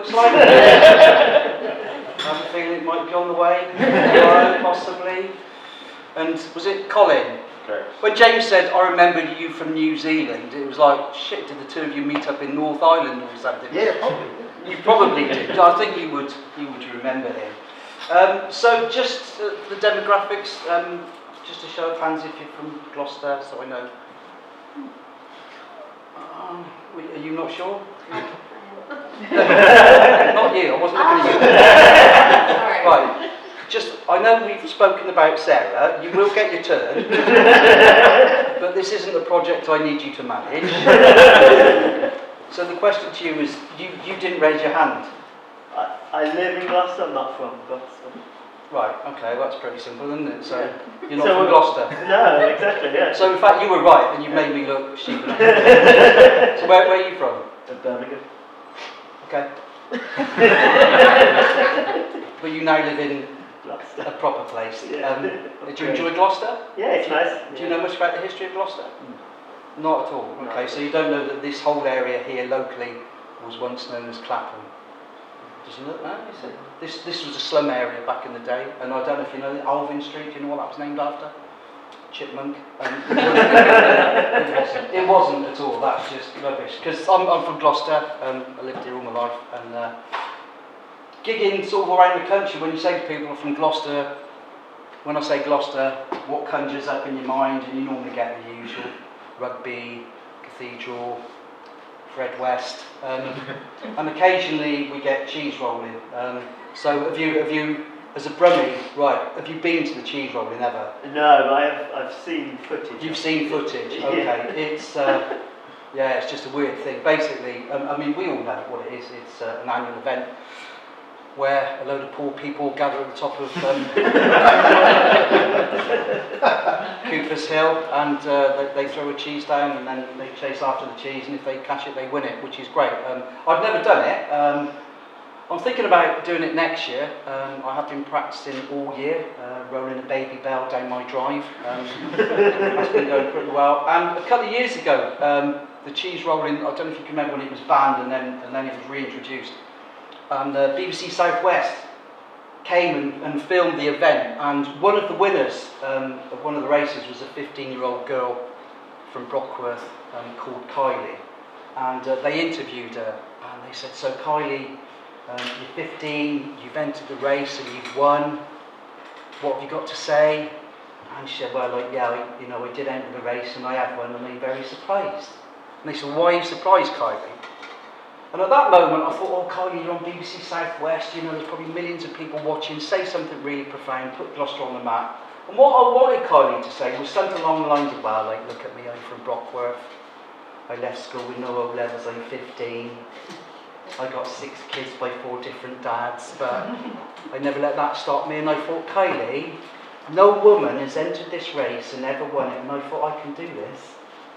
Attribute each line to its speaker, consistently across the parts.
Speaker 1: looks like. I have a feeling it might be on the way, tomorrow, possibly. And was it Colin?
Speaker 2: Correct.
Speaker 1: When James said, I remembered you from New Zealand, it was like, shit, did the two of you meet up in North Island or something?
Speaker 2: Yeah, probably.
Speaker 1: You probably did. I think you would remember him. So just the demographics, just a show of hands if you're from Gloucester, so I know. Are you not sure? Not you, I wasn't looking at you.
Speaker 3: Sorry.
Speaker 1: Right, just, I know we've spoken about Sarah, you will get your turn, but this isn't a project I need you to manage. So the question to you is, you didn't raise your hand.
Speaker 4: I live in Gloucester, I'm not from Gloucester.
Speaker 1: Right, okay, well, that's pretty simple, isn't it? So, you're not
Speaker 4: So
Speaker 1: from Gloucester.
Speaker 4: No, exactly, yeah.
Speaker 1: So in fact you were right, and you made me look stupid. So where are you from?
Speaker 4: Birmingham.
Speaker 1: Okay. But you now live in
Speaker 4: Gloucester.
Speaker 1: a proper place.
Speaker 4: Yeah.
Speaker 1: Did you enjoy Gloucester?
Speaker 4: Yeah, it's nice.
Speaker 1: Do you know much about the history of Gloucester? Not at all. Okay, so you don't know that this whole area here locally was once known as Clapham. Did you know that? This was a slum area back in the day, and I don't know if you know Alvin Street. Do you know what that was named after? Chipmunk. It wasn't at all. That's just rubbish. Because I'm from Gloucester. I lived here all my life, and gigging sort of around the country. When you say to people from Gloucester, when I say Gloucester, what conjures up in your mind? And you normally get the usual: rugby, cathedral, Fred West, and occasionally we get cheese rolling. So have you, as a Brummie, right? Have you been to the cheese rolling ever?
Speaker 4: No, but I've seen footage.
Speaker 1: You've seen footage, okay?
Speaker 4: Yeah.
Speaker 1: It's it's just a weird thing. Basically, I mean, we all know what it is. It's an annual event where a load of poor people gather at the top of Cooper's Hill, and they throw a cheese down, and then they chase after the cheese, and if they catch it, they win it, which is great. I've never done it. I'm thinking about doing it next year. I have been practicing all year, rolling a baby bell down my drive. That's been going pretty well. And a couple of years ago, the cheese rolling, I don't know if you can remember when it was banned and then it was reintroduced. And BBC South West came and filmed the event, and one of the winners of one of the races was a 15-year-old girl from Brockworth called Kylie, and they interviewed her, and they said, so Kylie, you're 15, you've entered the race and you've won, what have you got to say? And she said, well, I did enter the race and I have won, and I'm very surprised. And they said, why are you surprised, Kylie? And at that moment I thought, oh Kylie, you're on BBC South West, there's probably millions of people watching, say something really profound, put Gloucester on the map. And what I wanted Kylie to say was something along the lines of, well, like, look at me, I'm from Brockworth, I left school with no O levels, I'm 15, I got 6 kids by 4 different dads, but I never let that stop me. And I thought, Kylie, no woman has entered this race and ever won it, and I thought, I can do this.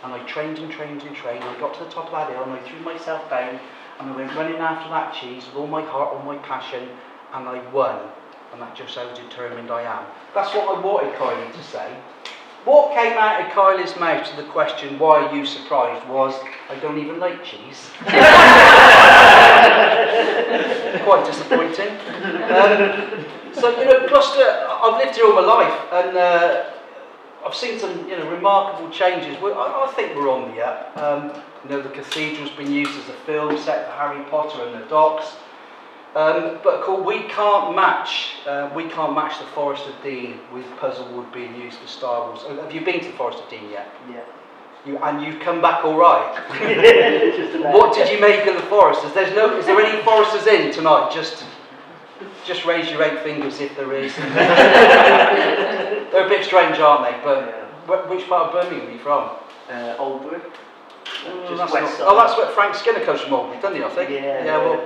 Speaker 1: And I trained and trained and trained. I got to the top of that hill and I threw myself down and I went running after that cheese with all my heart, all my passion, and I won. And that's just how determined I am. That's what I wanted Kylie to say. What came out of Kylie's mouth to the question, why are you surprised, was, I don't even like cheese. Quite disappointing. So, Gloucester, I've lived here all my life, and I've seen some, remarkable changes. I think we're on the up. The cathedral's been used as a film set for Harry Potter and the docks. But of course, we can't match the Forest of Dean with Puzzlewood being used for Star Wars. Have you been to the Forest of Dean yet?
Speaker 4: Yeah.
Speaker 1: You've come back all right. What did you make of the foresters? Is there any foresters in tonight? Just raise your 8 fingers if there is. They're a bit strange, aren't they? But which part of Birmingham are you from?
Speaker 4: Oldbury.
Speaker 1: That's where Frank Skinner comes from, Oldbury, doesn't he? I think. Yeah. Well,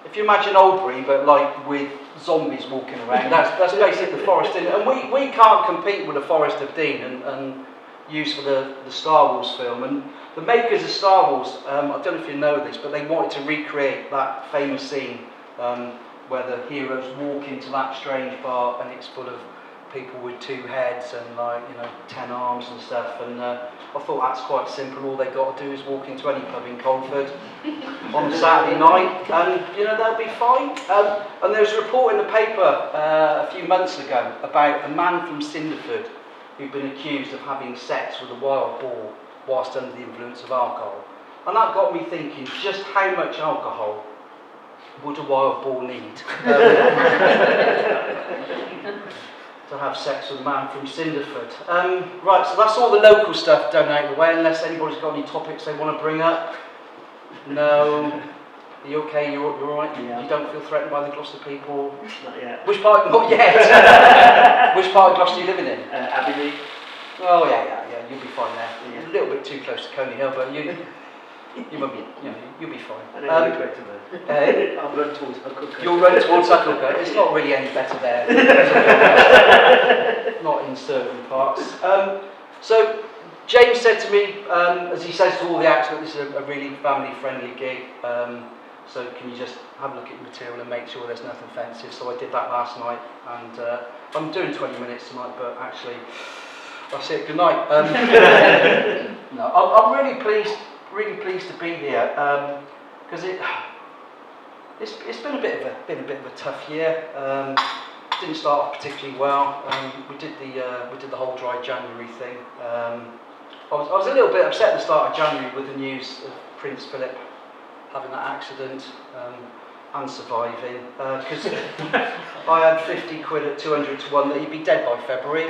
Speaker 1: if you imagine Oldbury, but like with zombies walking around, that's basically the forest. And we can't compete with the Forest of Dean and used for the Star Wars film. And the makers of Star Wars, I don't know if you know this, but they wanted to recreate that famous scene where the heroes walk into that strange bar and it's full of people with 2 heads and 10 arms and stuff, and I thought that's quite simple. All they've got to do is walk into any pub in Colford on a Saturday night and they'll be fine. And there was a report in the paper a few months ago about a man from Cinderford who'd been accused of having sex with a wild boar whilst under the influence of alcohol. And that got me thinking, just how much alcohol would a wild boar need to have sex with a man from Cinderford? Right, so that's all the local stuff done out of the way, unless anybody's got any topics they want to bring up. No. Are you okay? You're all right?
Speaker 4: Yeah.
Speaker 1: You don't feel threatened by the Gloucester people?
Speaker 4: Not yet.
Speaker 1: Which part? Not yet. Which part of Gloucester are you living in?
Speaker 4: Abbey.
Speaker 1: Oh yeah. You'll be fine there.
Speaker 4: Yeah.
Speaker 1: A little bit too close to Coney Hill, but you won't be. You'll be fine.
Speaker 4: I know you're great to me. I'll run towards Hucklecote.
Speaker 1: You'll run towards Hucklecote. It's not really any better there. Not in certain parts. So James said to me, as he says to all the acts, that this is a really family-friendly gig. So can you just have a look at your material and make sure there's nothing offensive? So I did that last night, and I'm doing 20 minutes tonight, but actually, that's it. Good night. No, I'm really pleased to be here because it's been a bit of a tough year. Didn't start off particularly well. We did the whole dry January thing. I was a little bit upset at the start of January with the news of Prince Philip having that accident and surviving, because I had 50 quid at 200 to 1 that he'd be dead by February.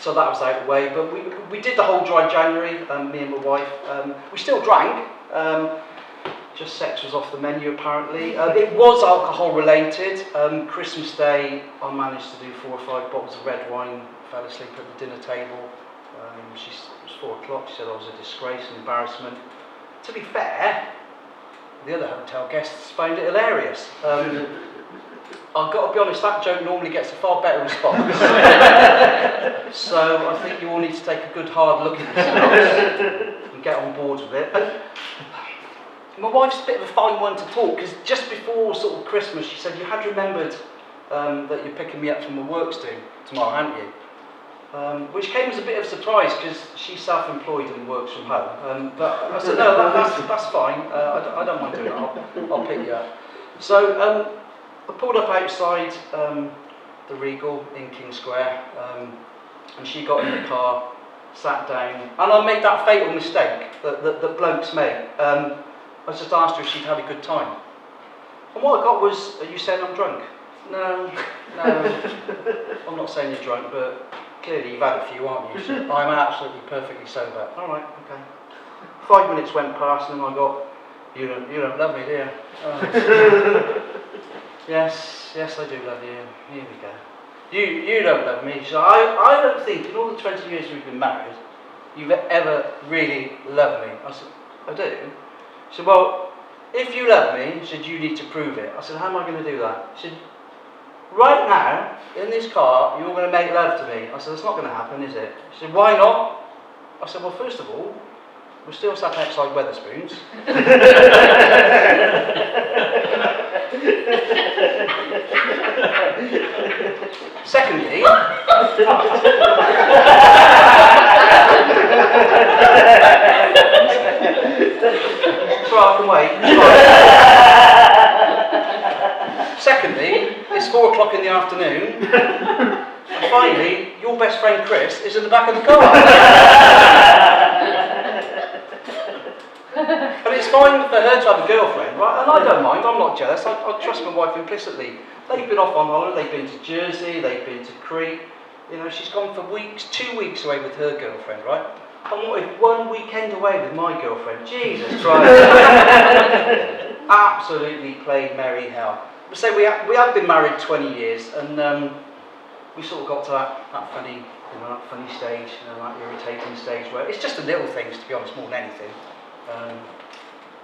Speaker 1: So that was out of the way, but we did the whole dry January, me and my wife. We still drank, just sex was off the menu apparently. It was alcohol related. Christmas Day I managed to do 4 or 5 bottles of red wine, fell asleep at the dinner table. It was 4 o'clock, she said I was a disgrace and embarrassment. To be fair, the other hotel guests found it hilarious. I've got to be honest, that joke normally gets a far better response. So I think you all need to take a good hard look at yourselves and get on board with it. And my wife's a bit of a fine one to talk, because just before sort of Christmas she said, you had remembered that you're picking me up from my work tomorrow, hadn't you? Which came as a bit of a surprise because she's self-employed and works from home. But I said, no, that's fine. I don't mind doing it. I'll pick you up. So I pulled up outside the Regal in King Square, and she got in the car, sat down, and I made that fatal mistake that blokes make. I just asked her if she'd had a good time. And what I got was, are you saying I'm drunk? No, I'm not saying you're drunk, but clearly you've had a few, aren't you? So I'm absolutely perfectly sober. All right, okay. 5 minutes went past, and then I got, you don't love me, do you? Yes, I do love you. Here we go. You don't love me. So I don't think in all the 20 years we've been married, you've ever really loved me. I said, I do. She said, well, if you love me, she said, you need to prove it. I said, how am I going to do that? She said, right now, in this car, you're going to make love to me. I said, that's not going to happen, is it? She said, why not? I said, well, first of all, we're still sat outside Wetherspoons. Secondly, sorry, I can wait. Secondly, it's 4 o'clock in the afternoon. And finally, your best friend Chris is in the back of the car. And it's fine for her to have a girlfriend, right? And I don't mind, I'm not jealous, I trust my wife implicitly. They've been off on holiday, they've been to Jersey, they've been to Crete. She's gone for weeks, 2 weeks away with her girlfriend, right? And what if 1 weekend away with my girlfriend? Jesus Christ. Absolutely played merry hell. So we have been married 20 years, and we sort of got to that funny, that funny stage, that irritating stage where it's just the little things, to be honest, more than anything.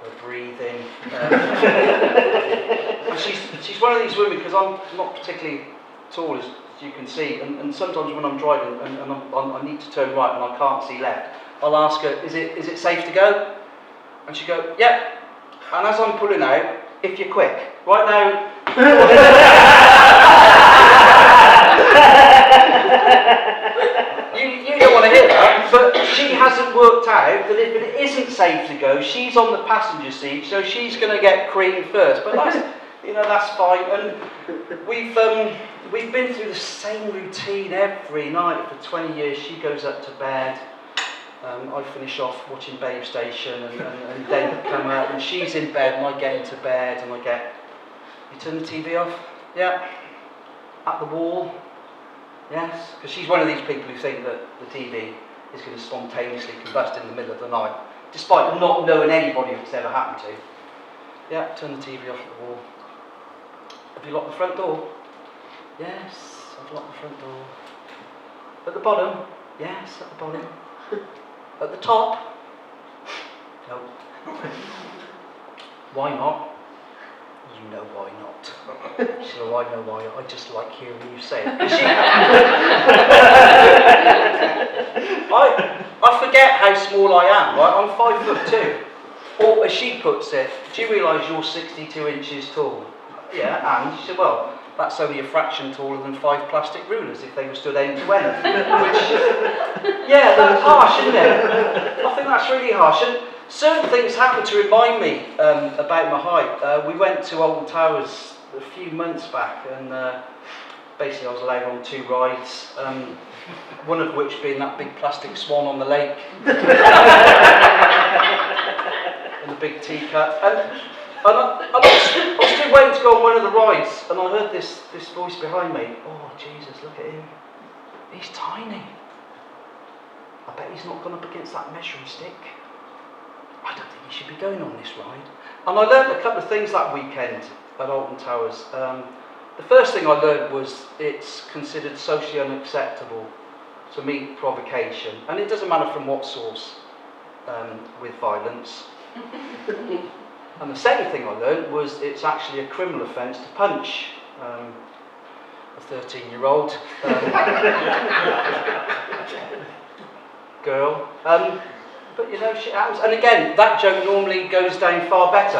Speaker 1: The breathing. And she's one of these women, because I'm not particularly tall, as you can see, and sometimes when I'm driving and I need to turn right and I can't see left, I'll ask her, is it safe to go? And she'll go, yep. And as I'm pulling out, if you're quick. Right now, you don't want to hear that, but she hasn't worked out that if it isn't safe to go, she's on the passenger seat, so she's going to get creamed first. But that's, that's fine. And we've been through the same routine every night for 20 years. She goes up to bed. I finish off watching Babe Station, and then come out, and she's in bed, and I get into bed, and you turn the TV off? Yeah. At the wall? Yes. Because she's one of these people who think that the TV is going to spontaneously combust in the middle of the night, despite not knowing anybody it's ever happened to. Yeah, turn the TV off at the wall. Have you locked the front door? Yes, I've locked the front door. At the bottom? Yes, at the bottom. At the top? No. Why not? You know why not. So I know why. I just like hearing you say it. I forget how small I am, right? I'm 5'2". Or as she puts it, do you realise you're 62 inches tall? Yeah, and she said, well, that's only a fraction taller than 5 plastic rulers if they were stood end to end. Which, yeah, that's harsh, isn't it? I think that's really harsh. And certain things happen to remind me about my height. We went to Alton Towers a few months back, and basically I was allowed on 2 rides, one of which being that big plastic swan on the lake, and the big teacup. And I was still waiting to go on one of the rides, and I heard this voice behind me. Oh, Jesus, look at him. He's tiny. I bet he's not gone up against that measuring stick. I don't think he should be going on this ride. And I learned a couple of things that weekend at Alton Towers. The first thing I learned was it's considered socially unacceptable to meet provocation. And it doesn't matter from what source with violence. And the second thing I learned was it's actually a criminal offence to punch a 13-year-old girl. But shit happens. And again, that joke normally goes down far better.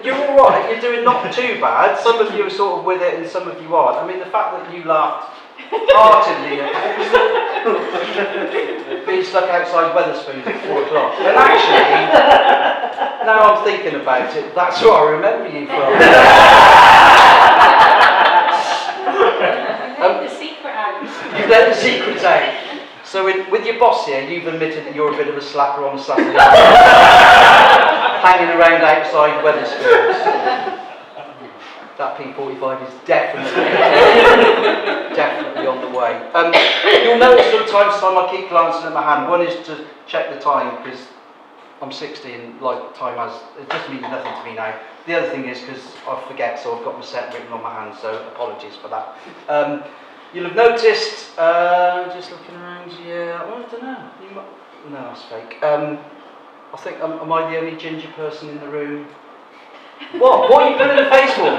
Speaker 1: You're all right. You're doing not too bad. Some of you are sort of with it, and some of you aren't. I mean, the fact that you laughed heartedly at being stuck outside Wetherspoons at 4 o'clock. And actually, now I'm thinking about it, that's what I remember you from.
Speaker 2: The secret out.
Speaker 1: You've let the secret out. So with your boss here, you've admitted that you're a bit of a slapper on a Saturday hanging around outside Wetherspoons. That P45 is definitely on the way. You'll notice from time to time I keep glancing at my hand. One is to check the time, because I'm 60 and time it just means nothing to me now. The other thing is because I forget, so I've got my set written on my hand, so apologies for that. You'll have noticed, just looking around, yeah, I don't know. No, that's fake. I think, am I the only ginger person in the room? What are you putting the face for?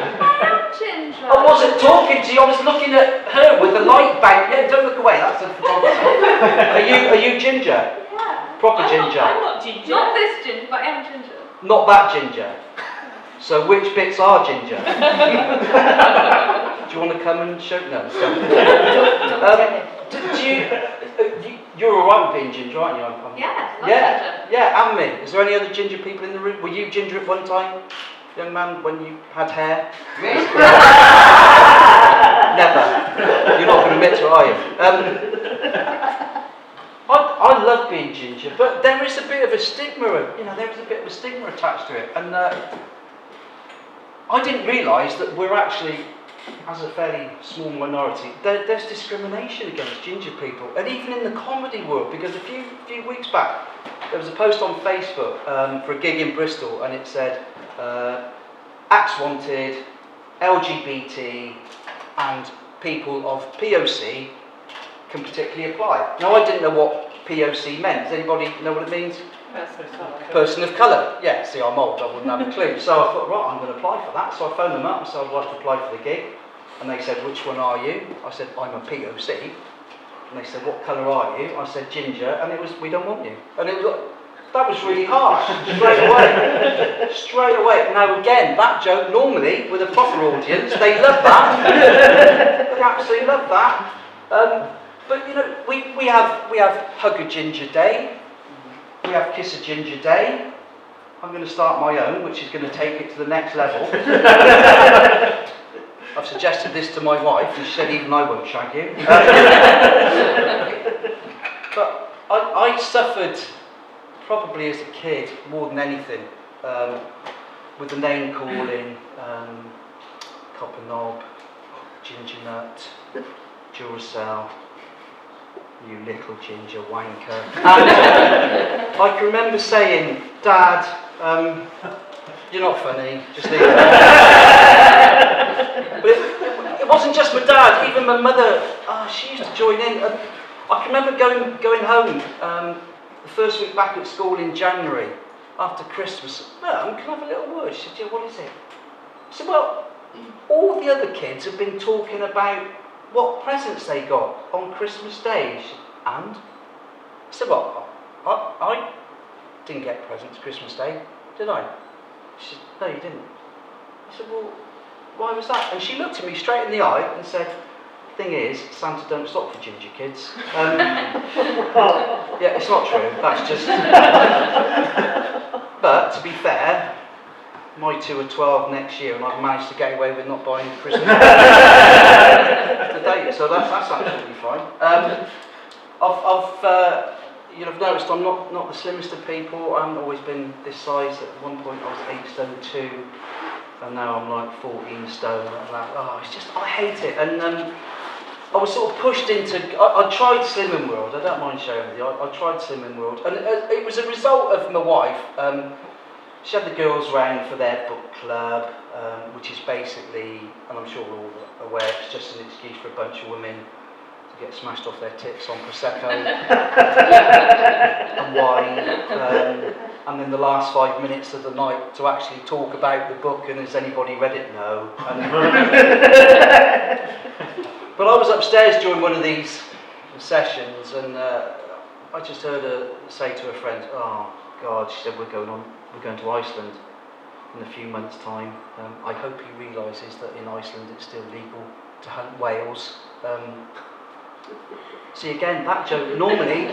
Speaker 2: Ginger.
Speaker 1: I wasn't talking to you, I was looking at her with the light bank. Yeah, don't look away, that's a photographer. Are you ginger?
Speaker 2: Yeah.
Speaker 1: Proper ginger?
Speaker 2: I'm not ginger. Not this ginger, but I am ginger.
Speaker 1: Not that ginger. So which bits are ginger? Do you want to come and show? No. You're alright with being ginger, aren't you?
Speaker 2: Yeah,
Speaker 1: ginger. Yeah, and me. Is there any other ginger people in the room? Were you ginger at one time, young man, when you had hair? Never. You're not going to admit to it, are you? I love being ginger, but there is a bit of a stigma. There is a bit of a stigma attached to it, and I didn't realise that we're actually, as a fairly small minority, there's discrimination against ginger people, and even in the comedy world. Because a few weeks back, there was a post on Facebook for a gig in Bristol, and it said, "Acts wanted, LGBT, and people of POC can particularly apply." Now, I didn't know what POC meant. Does anybody know what it means? Person of colour. Yeah, see, I'm old, I wouldn't have a clue. So I thought, right, I'm going to apply for that. So I phoned them up and said I'd like to apply for the gig. And they said, which one are you? I said, I'm a POC. And they said, what colour are you? I said, ginger. And it was, we don't want you. And it was, that was really harsh, straight away. Now again, that joke, normally, with a proper audience, they love that. They absolutely love that. But you know, we have Hug a Ginger Day, we have Kiss a Ginger Day. I'm going to start my own, which is going to take it to the next level. I've suggested this to my wife, and she said even I won't shag you. But I suffered, probably as a kid, more than anything, with the name calling, copper knob, ginger nut, Duracell, you little ginger wanker. And I can remember saying, Dad, you're not funny, just leave it. But it wasn't just my dad, even my mother, she used to join in. I can remember going home the first week back at school in January, after Christmas. Mum, can I have a little word? She said, yeah, what is it? I said, well, all the other kids have been talking about what presents they got on Christmas Day. She said, and? I said, well, I didn't get presents Christmas Day, did I? She said, no, you didn't. I said, well, why was that? And she looked at me straight in the eye and said, the thing is, Santa don't stop for ginger kids. Yeah, it's not true, that's just... But, to be fair, my two are 12 next year and I've managed to get away with not buying Christmas to date, so that's absolutely fine. You've noticed I'm not the slimmest of people. I haven't always been this size. At one point I was 8 stone 2 and now I'm like 14 stone. I'm like, it's just, I hate it. And I was sort of pushed into, I tried Slimming World, I don't mind sharing with you, I tried Slimming World, and it was a result of my wife. She had the girls round for their book club, which is basically, and I'm sure we're all aware, it's just an excuse for a bunch of women to get smashed off their tits on Prosecco and wine, and then the last 5 minutes of the night to actually talk about the book, and has anybody read it? No. But I was upstairs during one of these sessions, and I just heard her say to her friend, oh God, she said, we're going to Iceland in a few months' time. I hope he realises that in Iceland it's still legal to hunt whales. See again, that joke, normally,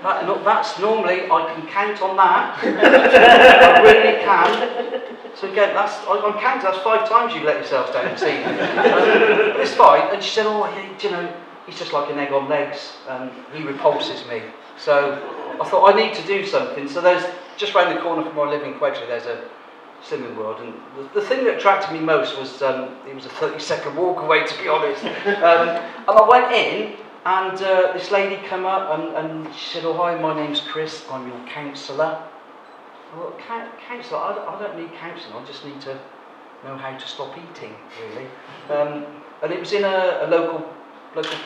Speaker 1: that's normally, I can count on that. I really can. So again, I'm counting, that's 5 times you let yourselves down this evening. But it's fine. And she said, he's just like an egg on legs, and he repulses me. So I thought, I need to do something. So there's, just round the corner from where I live in Quedgley, there's a Slimming World, and the thing that attracted me most was, it was a 30-second walk away, to be honest. And I went in, and this lady came up, and she said, oh hi, my name's Chris, I'm your counsellor. Well, counsellor, I don't need counselling, I just need to know how to stop eating, really. And it was in a local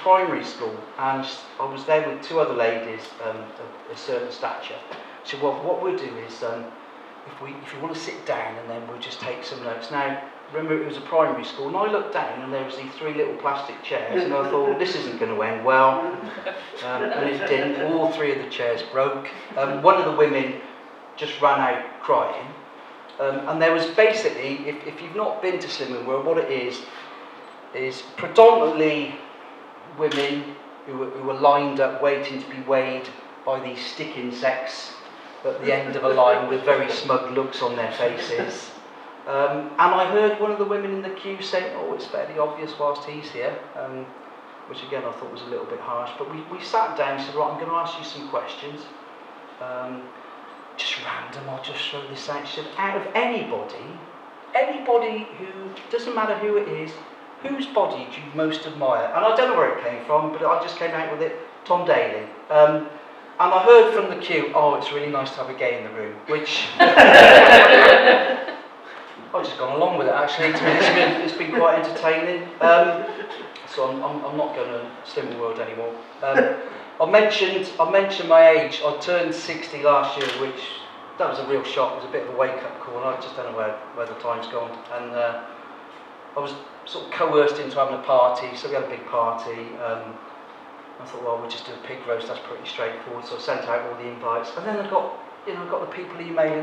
Speaker 1: primary school, and I was there with 2 other ladies of a certain stature. She said, well, what we'll do is, if you want to sit down, and then we'll just take some notes. Now, remember, it was a primary school, and I looked down, and there was these 3 little plastic chairs, and I thought, this isn't going to end well. And it didn't. All 3 of the chairs broke. One of the women just ran out crying. And there was basically, if you've not been to Slimming World, what it is predominantly women who were lined up waiting to be weighed by these stick insects at the end of a line with very smug looks on their faces. And I heard one of the women in the queue saying, oh, it's fairly obvious whilst he's here, which again I thought was a little bit harsh. But we sat down and said, right, I'm going to ask you some questions. Just random, I'll just throw this out. She said, out of anybody who, doesn't matter who it is, whose body do you most admire? And I don't know where it came from, but I just came out with it, Tom Daly. And I heard from the queue, oh, it's really nice to have a gay in the room, which I've just gone along with it, actually. It's been quite entertaining. So I'm not going to Slimming World anymore. I mentioned my age. I turned 60 last year, which, that was a real shock. It was a bit of a wake-up call, and I just don't know where the time's gone. And I was sort of coerced into having a party, so we had a big party. I thought, well, we'll just do a pig roast, that's pretty straightforward. So I sent out all the invites, and then I got the people emailing